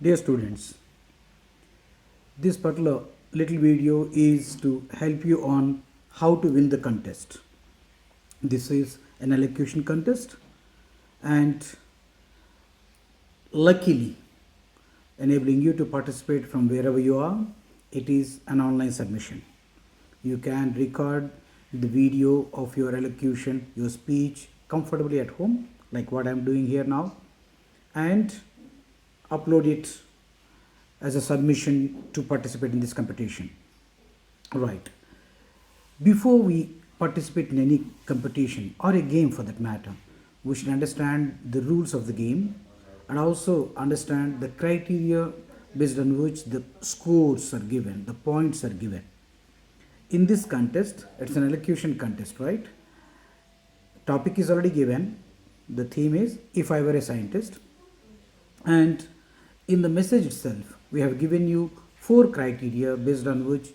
Dear students, this particular little video is to help you on how to win the contest. This is an elocution contest, and luckily enabling you to participate from wherever you are. It is an online submission. You can record the video of your elocution, your speech comfortably at home, like what I'm doing here now, and upload it as a submission to participate in this competition. Right. Before we participate in any competition or a game for that matter, we should understand the rules of the game and also understand the criteria based on which the scores are given, the points are given. In this contest, it's an elocution contest, right? Topic is already given. The theme is If I Were a Scientist. And in the message itself, we have given you 4 criteria based on which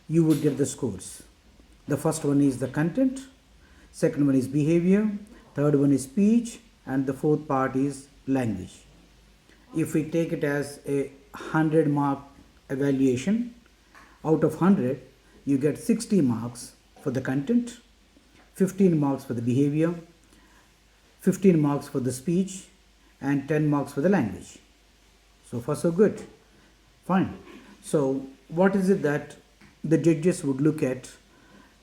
you would get the scores. The first one is the content, second one is behavior, third one is speech, and the fourth part is language. If we take it as a 100-mark evaluation, out of 100, you get 60 marks for the content, 15 marks for the behavior, 15 marks for the speech, and 10 marks for the language. So far so good. Fine. So what is it that the judges would look at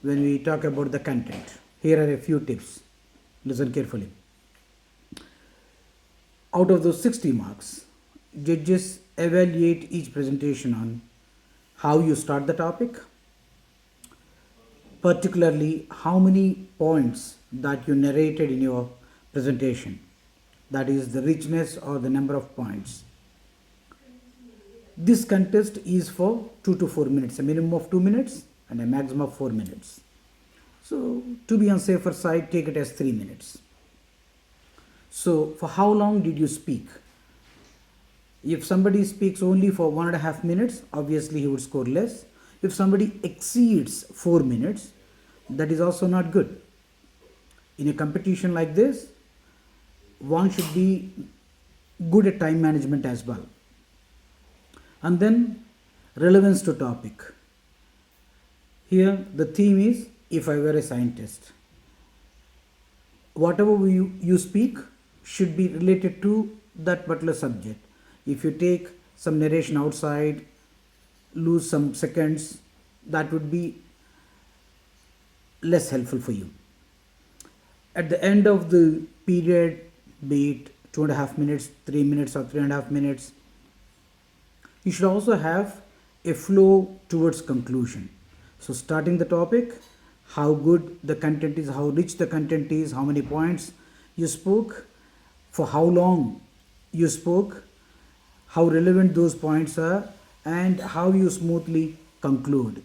when we talk about the content? Here are a few tips. Listen carefully. Out of those 60 marks, judges evaluate each presentation on how you start the topic, particularly how many points that you narrated in your presentation. That is the richness or the number of points. This contest is for 2 to 4 minutes, a minimum of 2 minutes and a maximum of 4 minutes. So to be on safer side, take it as 3 minutes. So for how long did you speak? If somebody speaks only for 1.5 minutes, obviously he would score less. If somebody exceeds 4 minutes, that is also not good. In a competition like this, one should be good at time management as well. And then relevance to topic. Here the theme is If I Were a Scientist. Whatever you speak should be related to that particular subject. If you take some narration outside, lose some seconds, that would be less helpful for you. At the end of the period, be it 2.5 minutes, 3 minutes, or 3.5 minutes, you should also have a flow towards conclusion. So starting the topic, how good the content is, how rich the content is, how many points you spoke, for how long you spoke, how relevant those points are, and how you smoothly conclude.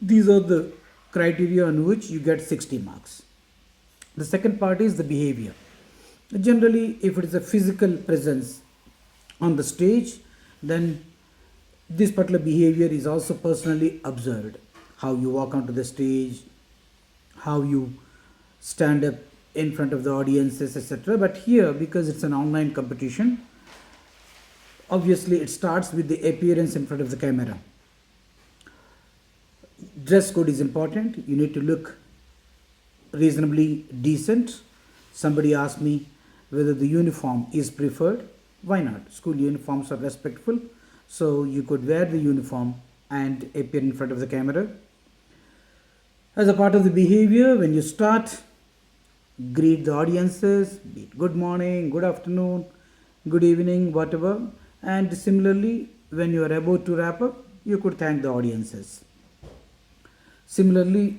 These are the criteria on which you get 60 marks. The second part is the behavior. Generally, if it is a physical presence on the stage, then this particular behavior is also personally observed. How you walk onto the stage, how you stand up in front of the audiences, etc. But here, because it's an online competition, obviously it starts with the appearance in front of the camera. Dress code is important. You need to look reasonably decent. Somebody asked me whether the uniform is preferred. Why not? School uniforms are respectful. So you could wear the uniform and appear in front of the camera. As a part of the behavior, when you start, greet the audiences, be it good morning, good afternoon, good evening, whatever. And similarly, when you are about to wrap up, you could thank the audiences. Similarly,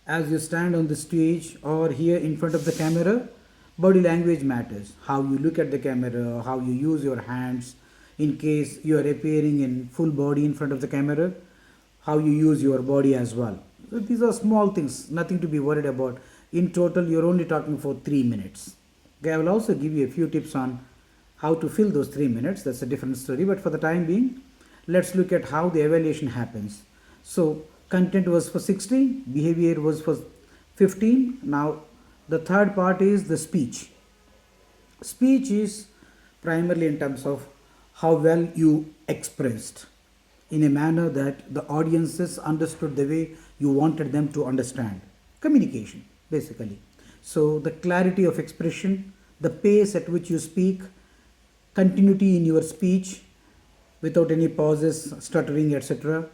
as you stand on the stage or here in front of the camera, body language matters. How you look at the camera, how you use your hands, in case you are appearing in full body in front of the camera, how you use your body as well. So these are small things, nothing to be worried about. In total, you're only talking for 3 minutes. Okay, I will also give you a few tips on how to fill those 3 minutes. That's a different story. But for the time being, let's look at how the evaluation happens. So content was for 60, behavior was for 15. Now the third part is the speech. Speech is primarily in terms of how well you expressed in a manner that the audiences understood the way you wanted them to understand. Communication, basically. So, the clarity of expression, the pace at which you speak, continuity in your speech without any pauses, stuttering, etc.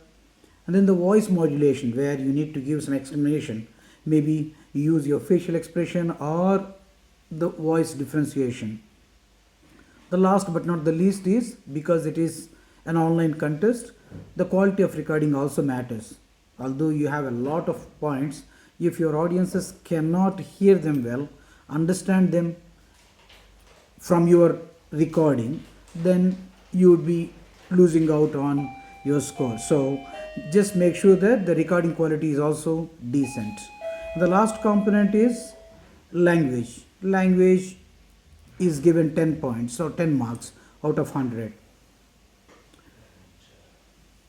And then the voice modulation, where you need to give some explanation. Maybe you use your facial expression or the voice differentiation. The last but not the least is, because it is an online contest, the quality of recording also matters. Although you have a lot of points, if your audiences cannot hear them well, understand them from your recording, then you would be losing out on your score. So just make sure that the recording quality is also decent. The last component is language. Language is given 10 points or 10 marks out of 100.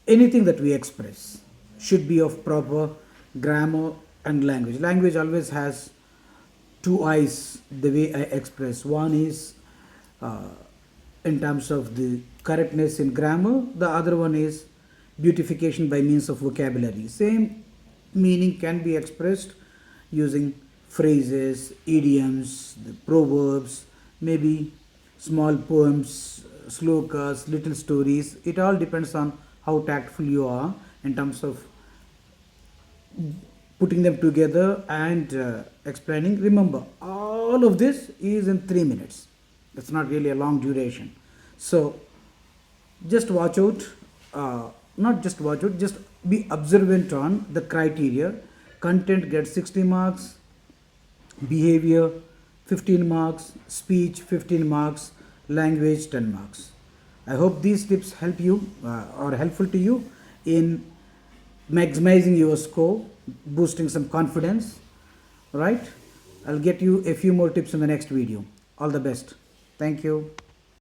Anything that we express should be of proper grammar and language. Language always has two eyes the way I express. One is in terms of the correctness in grammar, the other one is beautification by means of vocabulary. Same meaning can be expressed using phrases, idioms, the proverbs, maybe small poems, slokas, little stories. It all depends on how tactful you are in terms of putting them together and explaining. Remember, all of this is in 3 minutes. It's not really a long duration. So just watch out, not just watch out, just be observant on the criteria. Content gets 60 marks, behavior 15 marks, speech 15 marks, language 10 marks. I hope these tips help you or helpful to you in maximizing your score, boosting some confidence. Right? I'll get you a few more tips in the next video. All the best. Thank you.